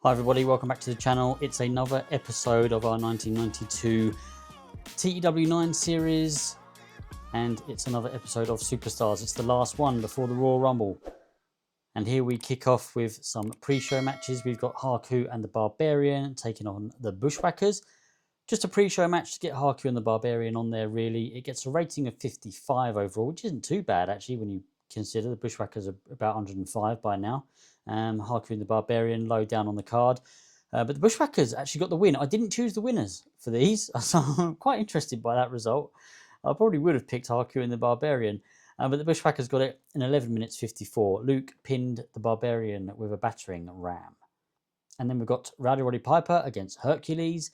Hi everybody, welcome back to the channel. It's another episode of our 1992 TEW9 series, and it's another episode of Superstars. It's the last one before the Royal Rumble. And here we kick off with some pre-show matches. We've got Haku and the Barbarian taking on the Bushwhackers. Just a pre-show match to get Haku and the Barbarian on there, really. It gets a rating of 55 overall, which isn't too bad, actually, when you consider the Bushwhackers are about 105 by now. Haku and the Barbarian low down on the card. But the Bushwhackers actually got the win. I didn't choose the winners for these, so I'm quite interested by that result. I probably would have picked Haku and the Barbarian. But the Bushwhackers got it in 11 minutes 54. Luke pinned the Barbarian with a battering ram. And then we've got Rowdy Roddy Piper against Hercules.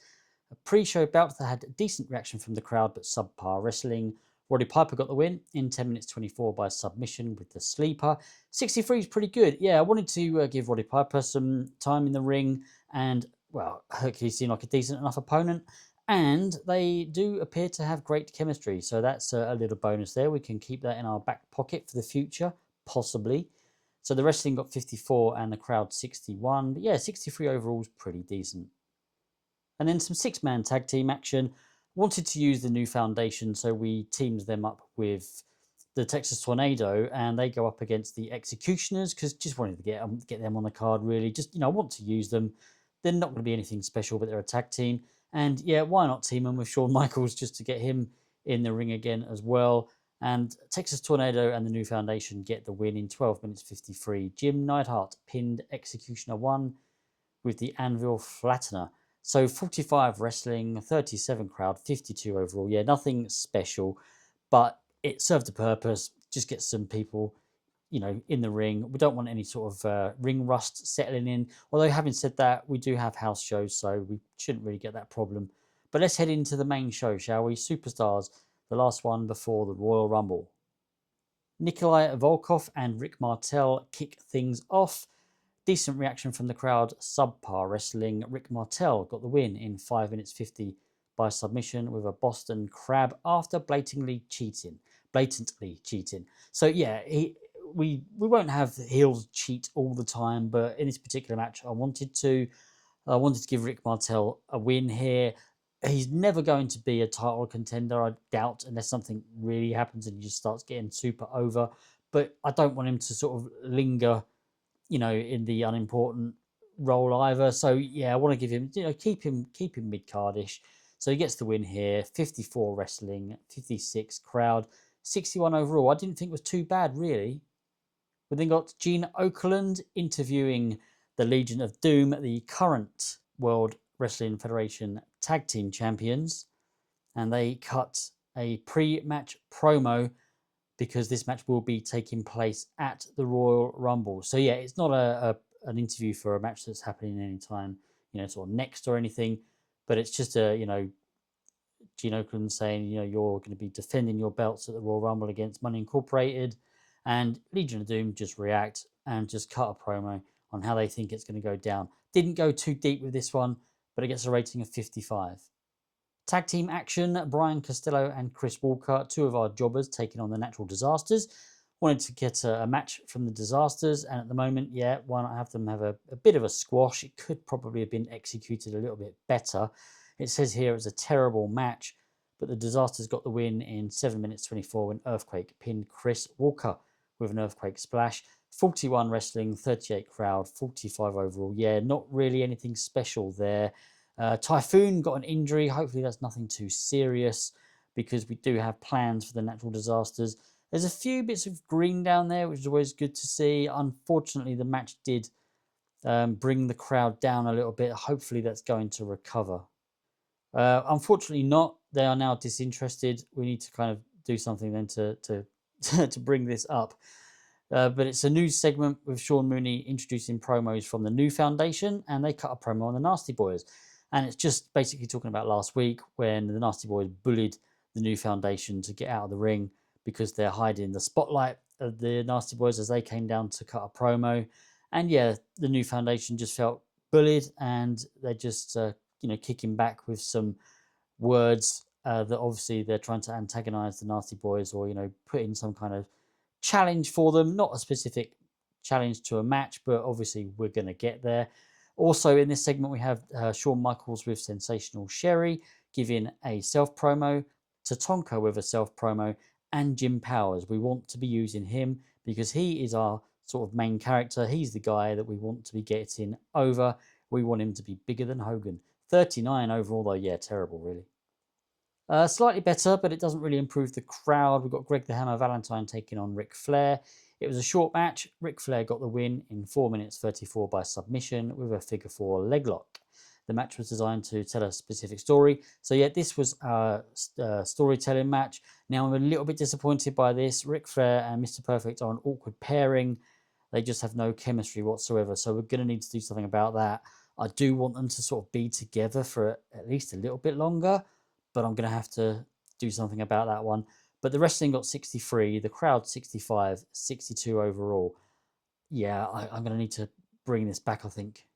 A pre-show bout that had a decent reaction from the crowd, but subpar wrestling. Roddy Piper got the win in 10 minutes 24 by submission with the sleeper. 63 is pretty good. Yeah, I wanted to give Roddy Piper some time in the ring, and, well, Hercules seemed like a decent enough opponent, and they do appear to have great chemistry, so that's a little bonus there. We can keep that in our back pocket for the future, possibly. So the wrestling got 54 and the crowd 61, but yeah, 63 overall is pretty decent. And then some six-man tag team action. Wanted to use the new foundation, so we teamed them up with the Texas Tornado, and they go up against the Executioners, because just wanted to get them on the card, really. Just, I want to use them. They're not going to be anything special, but they're a tag team. And yeah, why not team them with Shawn Michaels just to get him in the ring again as well. And Texas Tornado and the new foundation get the win in 12 minutes 53. Jim Neidhart pinned Executioner 1 with the Anvil Flattener. So 45 wrestling, 37 crowd, 52 overall. Yeah, nothing special, but it served a purpose. Just get some people, in the ring. We don't want any sort of ring rust settling in. Although, having said that, we do have house shows, so we shouldn't really get that problem. But let's head into the main show, shall we? Superstars, the last one before the Royal Rumble. Nikolai Volkov and Rick Martel kick things off. Decent reaction from the crowd, subpar wrestling. Rick Martel got the win in 5 minutes 50 by submission with a Boston Crab after blatantly cheating. So yeah, we won't have heels cheat all the time, but in this particular match, I wanted to give Rick Martel a win here. He's never going to be a title contender, I doubt, unless something really happens and he just starts getting super over. But I don't want him to sort of linger in the unimportant role either. So yeah, I want to give him, keep him mid-cardish. So he gets the win here. 54 wrestling, 56 crowd, 61 overall. I didn't think it was too bad, really. We then got Gene Okerlund interviewing the Legion of Doom, the current World Wrestling Federation Tag Team Champions, and they cut a pre-match promo because this match will be taking place at the Royal Rumble. So yeah, it's not an interview for a match that's happening anytime, sort of next or anything, but it's just Gene Okerlund saying, you're going to be defending your belts at the Royal Rumble against Money Incorporated, and Legion of Doom just react and just cut a promo on how they think it's going to go down. Didn't go too deep with this one, but it gets a rating of 55. Tag team action, Brian Costello and Chris Walker, two of our jobbers taking on the Natural Disasters. Wanted to get a match from the Disasters, and at the moment, yeah, why not have them have a bit of a squash? It could probably have been executed a little bit better. It says here it's a terrible match, but the Disasters got the win in 7 minutes 24 when Earthquake pinned Chris Walker with an Earthquake splash. 41 wrestling, 38 crowd, 45 overall. Yeah, not really anything special there. Typhoon got an injury. Hopefully that's nothing too serious, because we do have plans for the Natural Disasters. There's a few bits of green down there, which is always good to see. Unfortunately, the match did bring the crowd down a little bit. Hopefully that's going to recover. Unfortunately not. They are now disinterested. We need to kind of do something then to to bring this up. But it's a news segment with Sean Mooney introducing promos from the New Foundation, and they cut a promo on the Nasty Boys. And it's just basically talking about last week when the Nasty Boys bullied the New Foundation to get out of the ring because they're hiding the spotlight of the Nasty Boys as they came down to cut a promo. And yeah, the New Foundation just felt bullied, and they're just, kicking back with some words that obviously they're trying to antagonize the Nasty Boys, or, put in some kind of challenge for them. Not a specific challenge to a match, but obviously we're going to get there. Also in this segment, we have Shawn Michaels with Sensational Sherry giving a self-promo, Tatanka with a self-promo, and Jim Powers. We want to be using him because he is our sort of main character. He's the guy that we want to be getting over. We want him to be bigger than Hogan. 39 overall, though. Yeah, terrible, really. Slightly better, but it doesn't really improve the crowd. We've got Greg the Hammer Valentine taking on Ric Flair. It was a short match. Ric Flair got the win in 4 minutes 34 by submission with a figure 4 leg lock. The match was designed to tell a specific story. So yeah, this was a storytelling match. Now I'm a little bit disappointed by this. Ric Flair and Mr. Perfect are an awkward pairing. They just have no chemistry whatsoever. So we're going to need to do something about that. I do want them to sort of be together for at least a little bit longer, but I'm going to have to do something about that one. But the wrestling got 63, the crowd 65, 62 overall. Yeah, I'm going to need to bring this back, I think.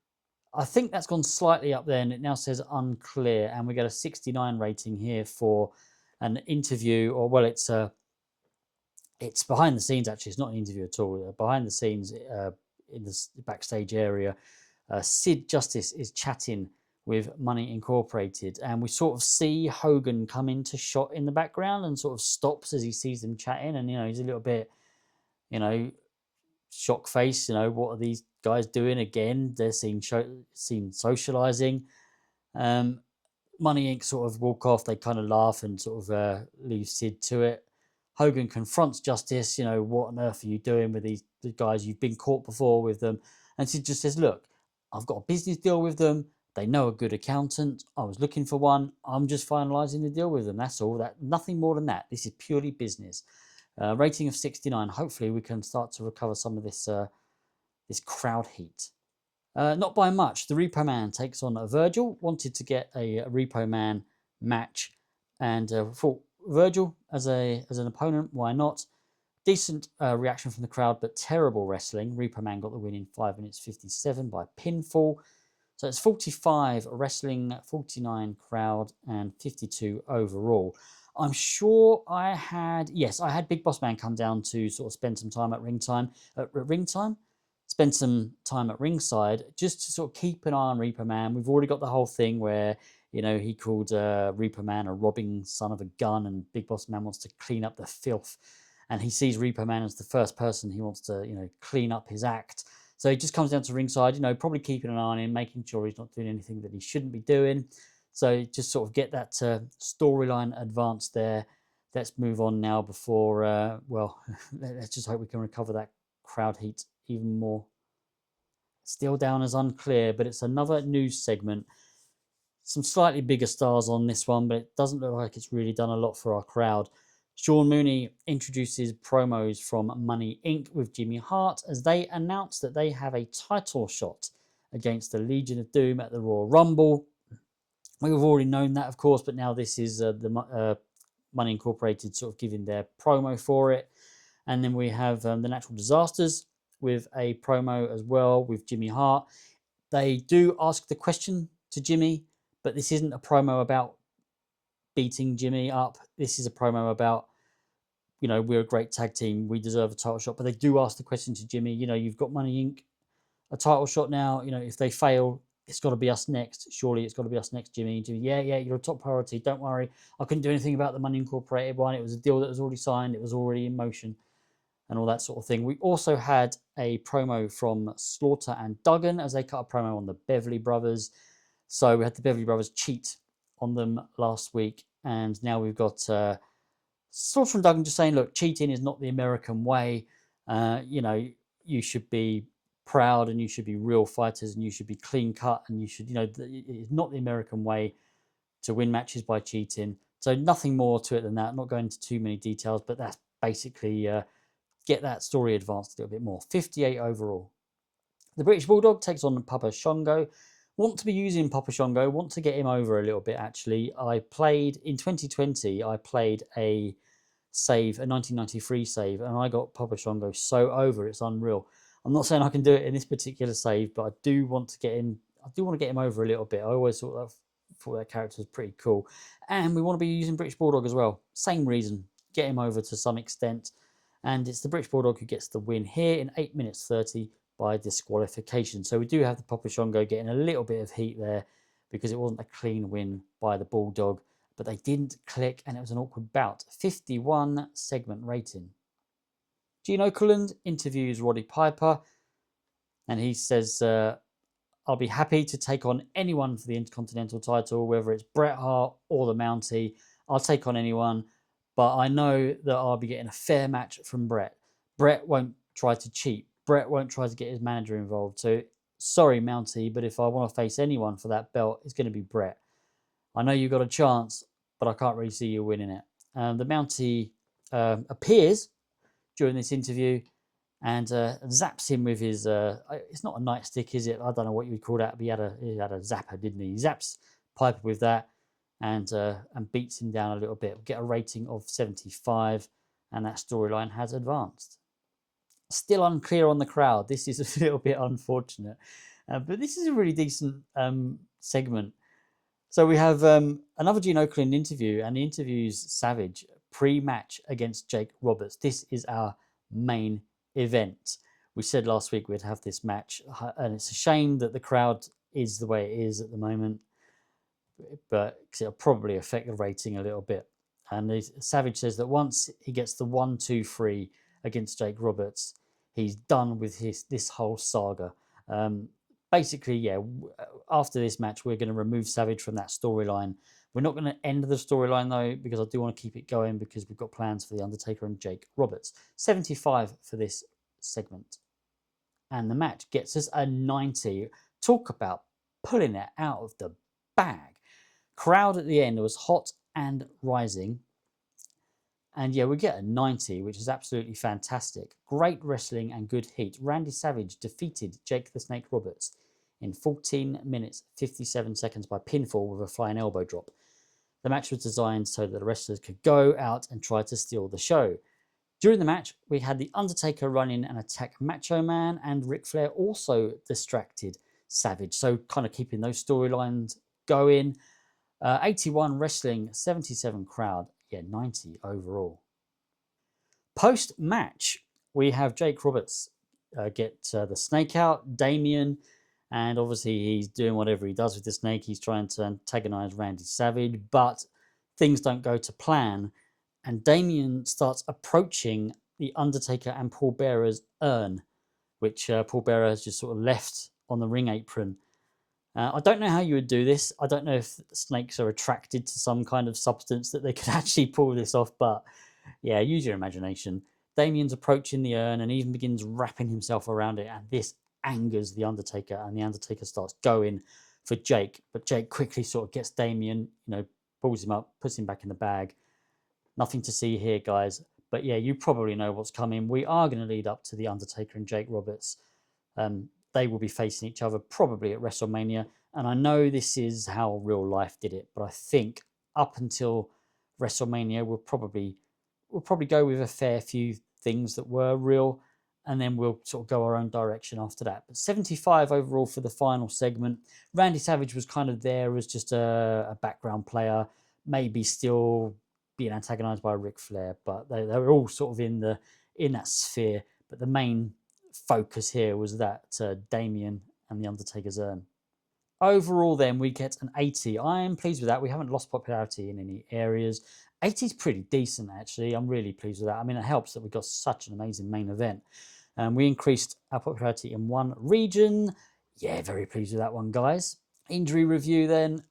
I think that's gone slightly up there, and it now says unclear, and we get a 69 rating here for an interview, or well, it's behind the scenes actually. It's not an interview at all. Behind the scenes, in the backstage area, Sid Justice is chatting with Money Incorporated, and we sort of see Hogan come into shot in the background and sort of stops as he sees them chatting, and he's a little bit, shock face. What are these guys doing again? They're seen socializing. Money Inc. sort of walk off. They kind of laugh and sort of leave Sid to it. Hogan confronts Justice. What on earth are you doing with these guys? You've been caught before with them. And Sid just says, look, I've got a business deal with them. They know a good accountant. I was looking for one. I'm just finalising the deal with them. That's all. Nothing more than that. This is purely business. Rating of 69. Hopefully we can start to recover some of this crowd heat. Not by much. The Repo Man takes on Virgil. Wanted to get a Repo Man match, and thought Virgil as an opponent. Why not? Decent reaction from the crowd, but terrible wrestling. Repo Man got the win in 5 minutes 57 by pinfall. So it's 45 wrestling, 49 crowd, and 52 overall. I'm sure I had Big Boss Man come down to sort of spend some time at ringside, spend some time at ringside, just to sort of keep an eye on Repo Man. We've already got the whole thing where he called Repo Man a robbing son of a gun, and Big Boss Man wants to clean up the filth, and he sees Repo Man as the first person he wants to clean up his act. So he just comes down to ringside, probably keeping an eye on him, making sure he's not doing anything that he shouldn't be doing. So just sort of get that storyline advanced there. Let's move on now before, let's just hope we can recover that crowd heat even more. Still down as unclear, but it's another news segment. Some slightly bigger stars on this one, but it doesn't look like it's really done a lot for our crowd. Sean Mooney introduces promos from Money Inc. with Jimmy Hart as they announce that they have a title shot against the Legion of Doom at the Royal Rumble. We've already known that, of course, but now this is the Money Incorporated sort of giving their promo for it. And then we have the Natural Disasters with a promo as well with Jimmy Hart. They do ask the question to Jimmy, but this isn't a promo about beating Jimmy up. This is a promo about, we're a great tag team. We deserve a title shot. But they do ask the question to Jimmy, you've got Money Inc. a title shot now. If they fail, it's got to be us next. Surely it's got to be us next, Jimmy. Jimmy, yeah, you're a top priority. Don't worry. I couldn't do anything about the Money Incorporated one. It was a deal that was already signed. It was already in motion and all that sort of thing. We also had a promo from Slaughter and Duggan as they cut a promo on the Beverly Brothers. So we had the Beverly Brothers cheat on them last week. And now we've got Slaughter and Duggan just saying, look, cheating is not the American way. You should be proud and you should be real fighters and you should be clean cut and you should, it's not the American way to win matches by cheating. So nothing more to it than that. Not going into too many details, but that's basically get that story advanced a little bit more. 58 overall. The British Bulldog takes on Papa Shango. Want to be using Papa Shango, want to get him over a little bit actually. In 2020, I played a save, a 1993 save, and I got Papa Shango so over, it's unreal. I'm not saying I can do it in this particular save, but I do want to get him over a little bit. I always thought that character was pretty cool. And we want to be using British Bulldog as well. Same reason, get him over to some extent. And it's the British Bulldog who gets the win here in 8 minutes 30 by disqualification. So we do have the Papa Shango getting a little bit of heat there because it wasn't a clean win by the Bulldog, but they didn't click and it was an awkward bout. 51 segment rating. Gene Okerlund interviews Roddy Piper and he says, I'll be happy to take on anyone for the Intercontinental title, whether it's Bret Hart or the Mountie. I'll take on anyone, but I know that I'll be getting a fair match from Bret. Bret won't try to cheat. Bret won't try to get his manager involved. So, sorry, Mountie, but if I want to face anyone for that belt, it's going to be Bret. I know you got a chance, but I can't really see you winning it. The Mountie appears during this interview and zaps him with his. It's not a nightstick, is it? I don't know what you would call that. But he had a zapper, didn't he? He zaps Piper with that and beats him down a little bit. We'll get a rating of 75, and that storyline has advanced. Still unclear on the crowd. This is a little bit unfortunate, but this is a really decent segment. So we have another Gene Okerlund interview, and he interviews Savage pre-match against Jake Roberts. This is our main event. We said last week we'd have this match, and it's a shame that the crowd is the way it is at the moment, but it'll probably affect the rating a little bit. And Savage says that once he gets the 1-2-3 against Jake Roberts, he's done with this whole saga. Basically, yeah, after this match, we're going to remove Savage from that storyline. We're not going to end the storyline, though, because I do want to keep it going because we've got plans for The Undertaker and Jake Roberts. 75 for this segment. And the match gets us a 90. Talk about pulling it out of the bag. Crowd at the end was hot and rising. And yeah, we get a 90, which is absolutely fantastic. Great wrestling and good heat. Randy Savage defeated Jake the Snake Roberts in 14 minutes, 57 seconds by pinfall with a flying elbow drop. The match was designed so that the wrestlers could go out and try to steal the show. During the match, we had The Undertaker run in and attack Macho Man, and Ric Flair also distracted Savage. So kind of keeping those storylines going. 81 wrestling, 77 crowd. Yeah, 90 overall. Post-match, we have Jake Roberts get the snake out, Damien, and obviously he's doing whatever he does with the snake. He's trying to antagonize Randy Savage, but things don't go to plan, and Damien starts approaching the Undertaker and Paul Bearer's urn, which Paul Bearer has just sort of left on the ring apron. I don't know how you would do this. I don't know if snakes are attracted to some kind of substance that they could actually pull this off, but yeah, use your imagination. Damien's approaching the urn and even begins wrapping himself around it, and this angers the Undertaker, and the Undertaker starts going for Jake, but Jake quickly sort of gets Damien, pulls him up, puts him back in the bag. Nothing to see here, guys. But yeah, you probably know what's coming. We are going to lead up to the Undertaker and Jake Roberts. They will be facing each other probably at WrestleMania. And I know this is how real life did it, but I think up until WrestleMania, we'll probably go with a fair few things that were real, and then we'll sort of go our own direction after that. But 75 overall for the final segment. Randy Savage was kind of there as just a background player, maybe still being antagonized by Ric Flair, but they were all sort of in that sphere. But the main focus here was that Damien and the Undertaker's urn. Overall, then, we get an 80. I am pleased with that. We haven't lost popularity in any areas. 80 is pretty decent, actually. I'm really pleased with that. I mean, it helps that we got such an amazing main event. We increased our popularity in one region. Yeah, very pleased with that one, guys. Injury review, then.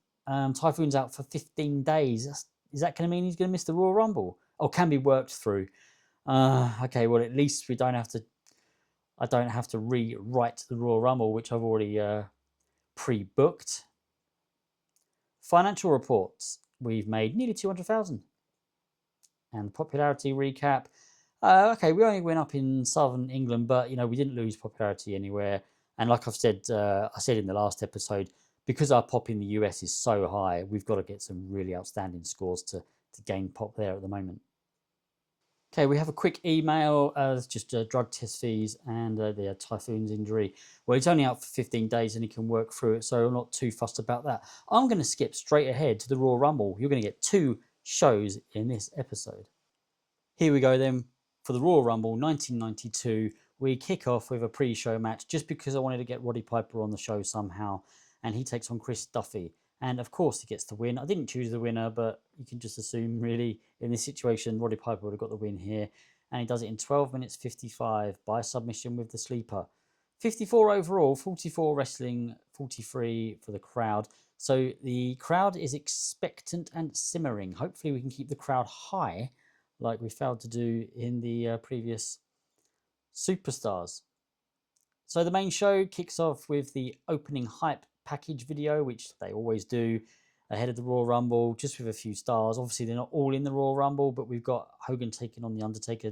Typhoon's out for 15 days. Is that going to mean he's going to miss the Royal Rumble? Or can be worked through? Okay, well, at least I don't have to rewrite the Royal Rumble, which I've already pre-booked. Financial reports. We've made nearly 200,000. And popularity recap. Okay, we only went up in southern England, but we didn't lose popularity anywhere. And like I said in the last episode, because our pop in the US is so high, we've got to get some really outstanding scores to gain pop there at the moment. Okay, we have a quick email. It's just drug test fees and the Typhoon's injury. Well, it's only out for 15 days and he can work through it, so I'm not too fussed about that. I'm going to skip straight ahead to the Royal Rumble. You're going to get 2 shows in this episode. Here we go then for the Royal Rumble 1992. we kick off with a pre-show match just because I wanted to get Roddy Piper on the show somehow, and he takes on Chris Duffy. And of course, he gets the win. I didn't choose the winner, but you can just assume, really, in this situation, Roddy Piper would have got the win here. And he does it in 12 minutes 55 by submission with the sleeper. 54 overall, 44 wrestling, 43 for the crowd. So the crowd is expectant and simmering. Hopefully we can keep the crowd high like we failed to do in the previous Superstars. So the main show kicks off with the opening hype package video, which they always do ahead of the Royal Rumble, just with a few stars. Obviously, they're not all in the Royal Rumble, but we've got Hogan taking on The Undertaker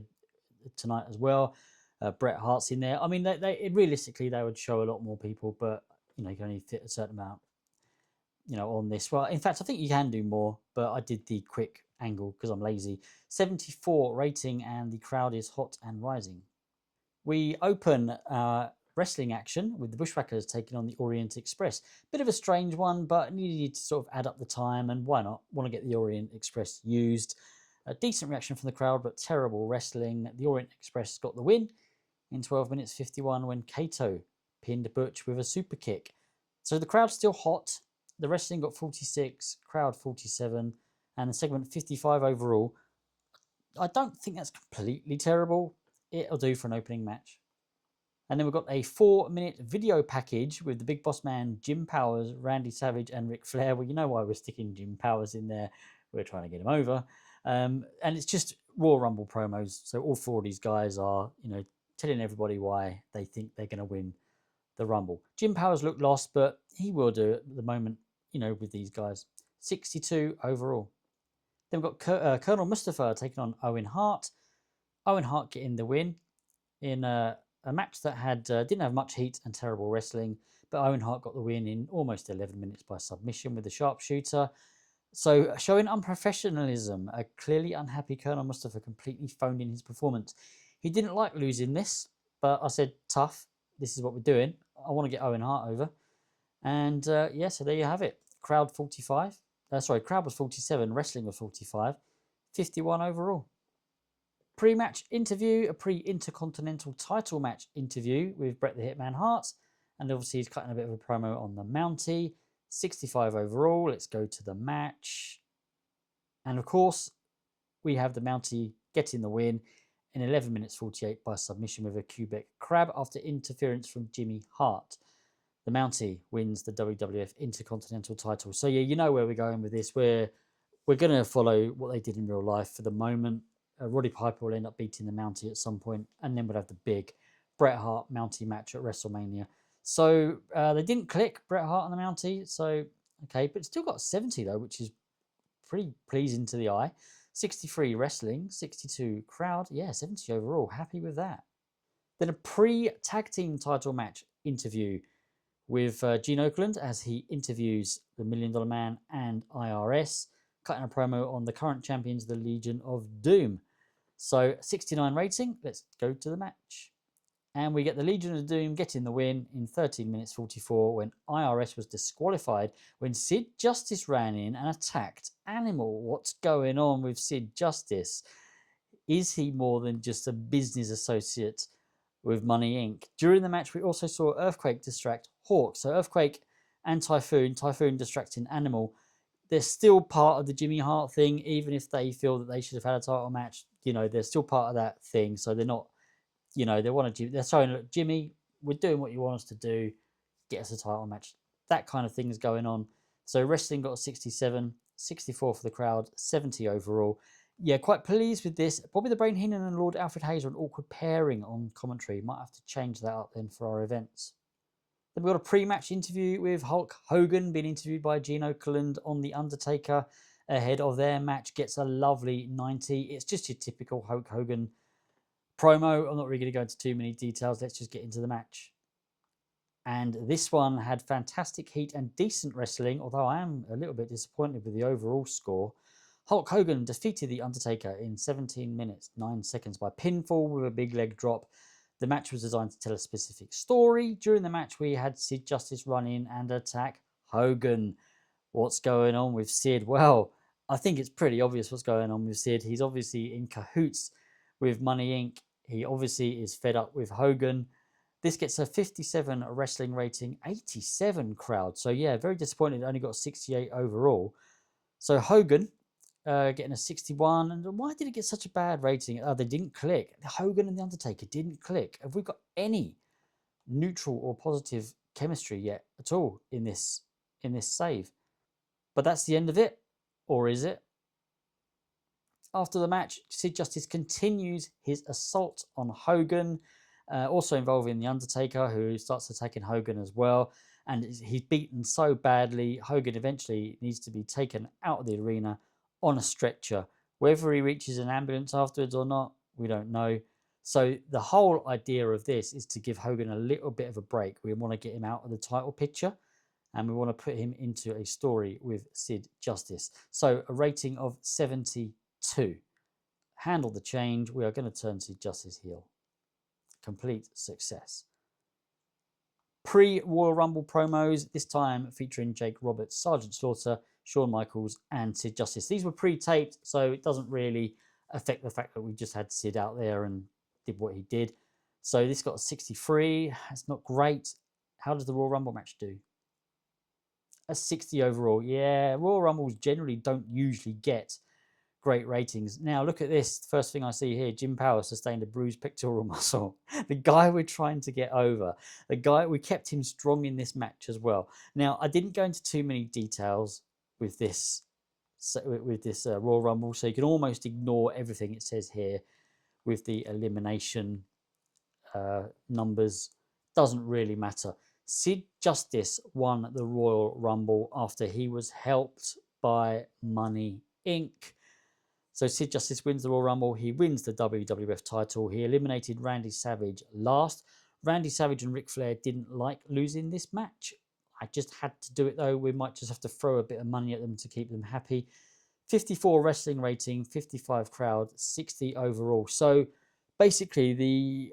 tonight as well. Bret Hart's in there. I mean, realistically, they would show a lot more people, but you can only fit a certain amount on this. Well, in fact, I think you can do more, but I did the quick angle because I'm lazy. 74 rating, and the crowd is hot and rising. We open wrestling action with the Bushwhackers taking on the Orient Express. Bit of a strange one, but needed to sort of add up the time, and why not? Want to get the Orient Express used. A decent reaction from the crowd, but terrible wrestling. The Orient Express got the win in 12 minutes 51 when Kato pinned Butch with a super kick. So the crowd's still hot. The wrestling got 46, crowd 47, and the segment 55 overall. I don't think that's completely terrible. It'll do for an opening match. And then we've got a 4-minute video package with the Big Boss Man, Jim Powers, Randy Savage, and Ric Flair. Well, you know why we're sticking Jim Powers in there. We're trying to get him over. And it's just Royal Rumble promos. So all 4 of these guys are, telling everybody why they think they're going to win the Rumble. Jim Powers looked lost, but he will do it at the moment, with these guys. 62 overall. Then we've got Colonel Mustafa taking on Owen Hart. Owen Hart getting the win in a match that didn't have much heat and terrible wrestling, but Owen Hart got the win in almost 11 minutes by submission with the sharpshooter. So showing unprofessionalism, a clearly unhappy Colonel Mustafa completely phoned in his performance. He didn't like losing this, but I said, tough, this is what we're doing. I want to get Owen Hart over. And so there you have it. Crowd 45. Crowd was 47, wrestling was 45, 51 overall. Pre-match interview, a pre-intercontinental title match interview with Bret the Hitman Hart. And obviously he's cutting a bit of a promo on the Mountie. 65 overall. Let's go to the match. And of course, we have the Mountie getting the win in 11 minutes 48 by submission with a Quebec crab after interference from Jimmy Hart. The Mountie wins the WWF Intercontinental title. So yeah, you know where we're going with this. We're going to follow what they did in real life for the moment. Roddy Piper will end up beating the Mountie at some point, and then we'll have the big Bret Hart Mountie match at WrestleMania. So they didn't click, Bret Hart and the Mountie. So okay, but still got 70 though, which is pretty pleasing to the eye. 63 wrestling, 62 crowd. Yeah, 70 overall. Happy with that. Then a pre-tag team title match interview with Gene Okerlund as he interviews the $1 Million Man and IRS, cutting a promo on the current champions, the Legion of Doom. So 69 rating. Let's go to the match. And we get the Legion of Doom getting the win in 13 minutes 44 when IRS was disqualified when Sid Justice ran in and attacked Animal. What's going on with Sid Justice? Is he more than just a business associate with Money Inc? During the match, we also saw Earthquake distract Hawk. So Earthquake and Typhoon distracting Animal. They're still part of the Jimmy Hart thing, even if they feel that they should have had a title match. They're still part of that thing. So they're not, they want to. They're saying, look, Jimmy, we're doing what you want us to do. Get us a title match. That kind of thing is going on. So wrestling got a 67, 64 for the crowd, 70 overall. Yeah, quite pleased with this. Bobby the Brain Heenan and Lord Alfred Hayes are an awkward pairing on commentary. Might have to change that up then for our events. Then we've got a pre-match interview with Hulk Hogan being interviewed by Gene Okerlund on The Undertaker ahead of their match. Gets a lovely 90. It's just your typical Hulk Hogan promo. I'm not really going to go into too many details. Let's just get into the match. And this one had fantastic heat and decent wrestling, although I am a little bit disappointed with the overall score. Hulk Hogan defeated The Undertaker in 17 minutes, 9 seconds by pinfall with a big leg drop. The match was designed to tell a specific story. During the match, we had Sid Justice run in and attack Hogan. What's going on with Sid? Well, I think it's pretty obvious what's going on with Sid. He's obviously in cahoots with Money Inc. He obviously is fed up with Hogan. This gets a 57 wrestling rating, 87 crowd. So yeah, very disappointed. Only got 68 overall. So Hogan getting a 61. And why did it get such a bad rating? They didn't click. Hogan and The Undertaker didn't click. Have we got any neutral or positive chemistry yet at all in this save? But that's the end of it. Or is it? After the match, Sid Justice continues his assault on Hogan, also involving The Undertaker, who starts attacking Hogan as well. And he's beaten so badly, Hogan eventually needs to be taken out of the arena on a stretcher. Whether he reaches an ambulance afterwards or not, we don't know. So the whole idea of this is to give Hogan a little bit of a break. We want to get him out of the title picture, and we want to put him into a story with Sid Justice. So a rating of 72. Handle the change. We are going to turn Sid Justice heel. Complete success. Pre-Royal Rumble promos, this time featuring Jake Roberts, Sergeant Slaughter, Shawn Michaels, and Sid Justice. These were pre-taped, so it doesn't really affect the fact that we just had Sid out there and did what he did. So this got a 63. That's not great. How does the Royal Rumble match do? A 60 overall. Yeah, Royal Rumbles generally don't usually get great ratings. Now look at this. First thing I see here, Jim Power sustained a bruised pectoral muscle. The guy we're trying to get over. The guy, we kept him strong in this match as well. Now I didn't go into too many details with this Royal Rumble, so you can almost ignore everything it says here with the elimination numbers. Doesn't really matter. Sid Justice won the Royal Rumble after he was helped by Money Inc. So Sid Justice wins the Royal Rumble. He wins the WWF title. He eliminated Randy Savage last. Randy Savage and Ric Flair didn't like losing this match. I just had to do it though. We might just have to throw a bit of money at them to keep them happy. 54 wrestling rating, 55 crowd, 60 overall. So basically,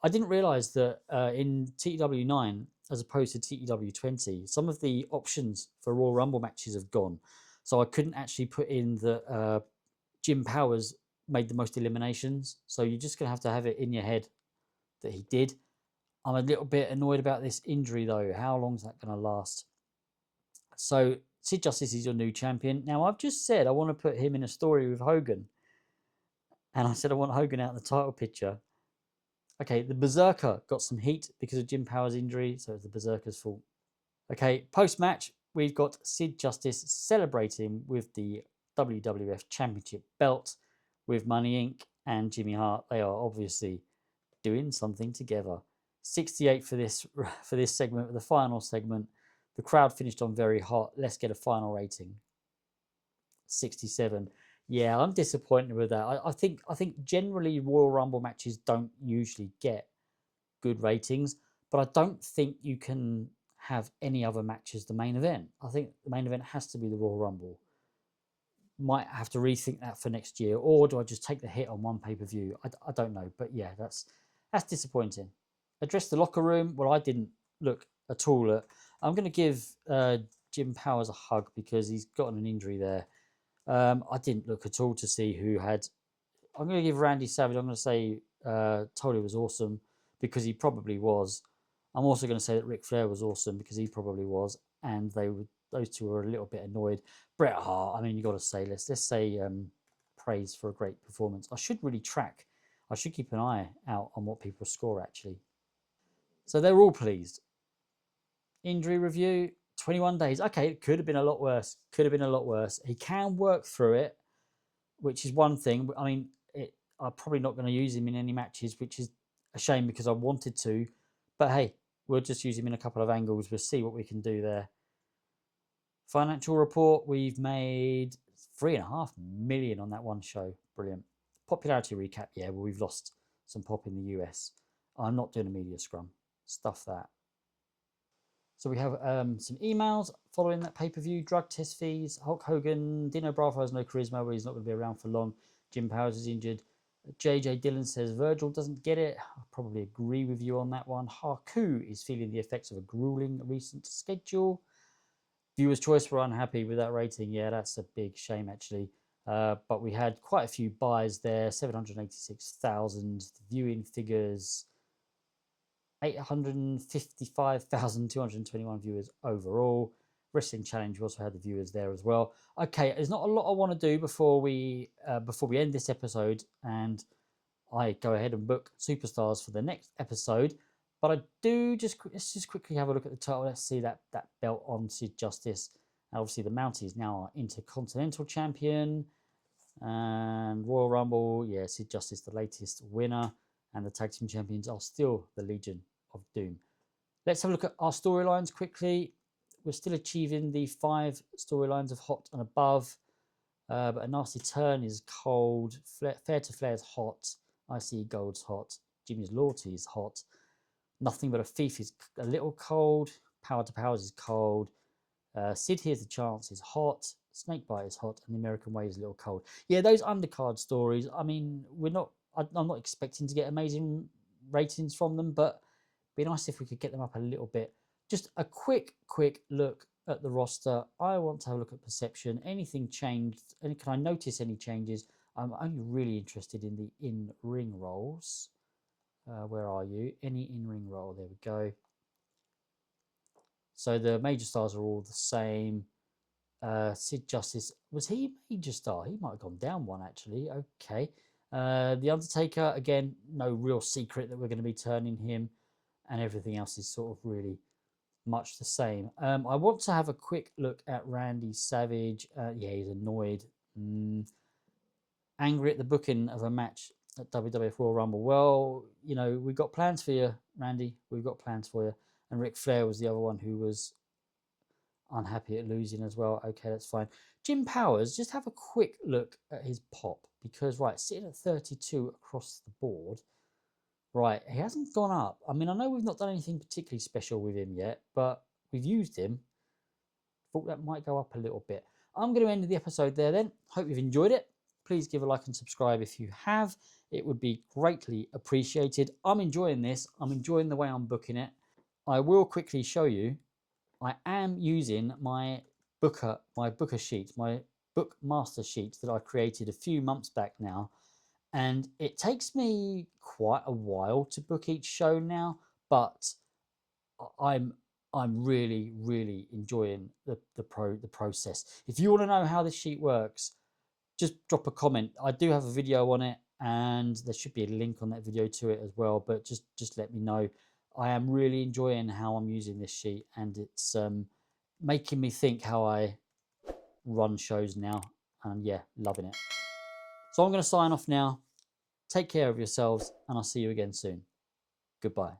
I didn't realize that in TEW9 as opposed to TEW20, some of the options for Royal Rumble matches have gone. So I couldn't actually put in the Jim Powers made the most eliminations. So you're just going to have it in your head that he did. I'm a little bit annoyed about this injury, though. How long is that going to last? So Sid Justice is your new champion. Now, I've just said I want to put him in a story with Hogan. And I said I want Hogan out of the title picture. Okay, the Berserker got some heat because of Jim Powers' injury. So it's the Berserker's fault. Okay, post-match, we've got Sid Justice celebrating with the WWF Championship belt with Money Inc. and Jimmy Hart. They are obviously doing something together. 68 for this segment, the final segment. The crowd finished on very hot. Let's get a final rating. 67. Yeah, I'm disappointed with that. I think generally Royal Rumble matches don't usually get good ratings, but I don't think you can have any other match as the main event. I think the main event has to be the Royal Rumble. Might have to rethink that for next year, or do I just take the hit on one pay-per-view? I don't know, but yeah, that's disappointing. Address the locker room. Well, I didn't look at all at. I'm going to give Jim Powers a hug because he's gotten an injury there. I didn't look at all to see who had. I'm going to give Randy Savage. I'm going to say Tully was awesome because he probably was. I'm also going to say that Ric Flair was awesome because he probably was, and those two were a little bit annoyed. Bret Hart, I mean, you got to say let's say praise for a great performance. I should really track. I should keep an eye out on what people score actually. So they're all pleased. Injury review, 21 days. Okay, it could have been a lot worse. Could have been a lot worse. He can work through it, which is one thing. I mean, I'm probably not going to use him in any matches, which is a shame because I wanted to. But hey, we'll just use him in a couple of angles. We'll see what we can do there. Financial report, we've made 3.5 million on that one show. Brilliant. Popularity recap, yeah, well, we've lost some pop in the US. I'm not doing a media scrum. Stuff that. So we have some emails following that pay-per-view. Drug test fees. Hulk Hogan. Dino Bravo has no charisma, but he's not going to be around for long. Jim Powers is injured. JJ Dillon says Virgil doesn't get it. I probably agree with you on that one. Haku is feeling the effects of a grueling recent schedule. Viewers' choice were unhappy with that rating. Yeah, that's a big shame, actually. But we had quite a few buys there, 786,000 viewing figures, 855,221 viewers overall. Wrestling Challenge, we also had the viewers there as well. Okay, there's not a lot I want to do before we end this episode and I go ahead and book Superstars for the next episode. But I do let's just quickly have a look at the title. Let's see that belt on Sid Justice. And obviously the Mountie is now our Intercontinental Champion. And Royal Rumble, yeah, Sid Justice the latest winner. And the Tag Team Champions are still the Legion of Doom. Let's have a look at our storylines quickly. We're still achieving the 5 storylines of Hot and Above. But A Nasty Turn is cold. Fair to Flair's hot. ICE Gold's hot. Jimmy's Loyalty is hot. Nothing But a Thief is a little cold. Power to Powers is cold. Sid Here's the Chance is hot. Snakebite is hot. And The American Way is a little cold. Yeah, those undercard stories, I mean, I'm not expecting to get amazing ratings from them, but it'd be nice if we could get them up a little bit. Just a quick look at the roster. I want to have a look at perception. Anything changed? And can I notice any changes? I'm only really interested in the in-ring roles. Where are you? Any in-ring role? There we go. So the major stars are all the same. Sid Justice, was he major star? He might have gone down one actually. Okay. The Undertaker, again, no real secret that we're going to be turning him, and everything else is sort of really much the same. I want to have a quick look at Randy Savage. Yeah, he's annoyed. Angry at the booking of a match at WWF Royal Rumble. Well, you know, we've got plans for you, Randy. We've got plans for you. And Ric Flair was the other one who was unhappy at losing as well. Okay, that's fine. Jim Powers, just have a quick look at his pop. Because, right, sitting at 32 across the board. Right, he hasn't gone up. I mean, I know we've not done anything particularly special with him yet, but we've used him. Thought that might go up a little bit. I'm going to end the episode there then. Hope you've enjoyed it. Please give a like and subscribe if you have. It would be greatly appreciated. I'm enjoying this. I'm enjoying the way I'm booking it. I will quickly show you. I am using my booker sheet, my book master sheet that I created a few months back now. And it takes me quite a while to book each show now, but I'm really enjoying the process. If you want to know how this sheet works, just drop a comment. I do have a video on it, and there should be a link on that video to it as well. But just let me know. I am really enjoying how I'm using this sheet, and it's making me think how I run shows now. And yeah, loving it. So I'm going to sign off now. Take care of yourselves, and I'll see you again soon. Goodbye.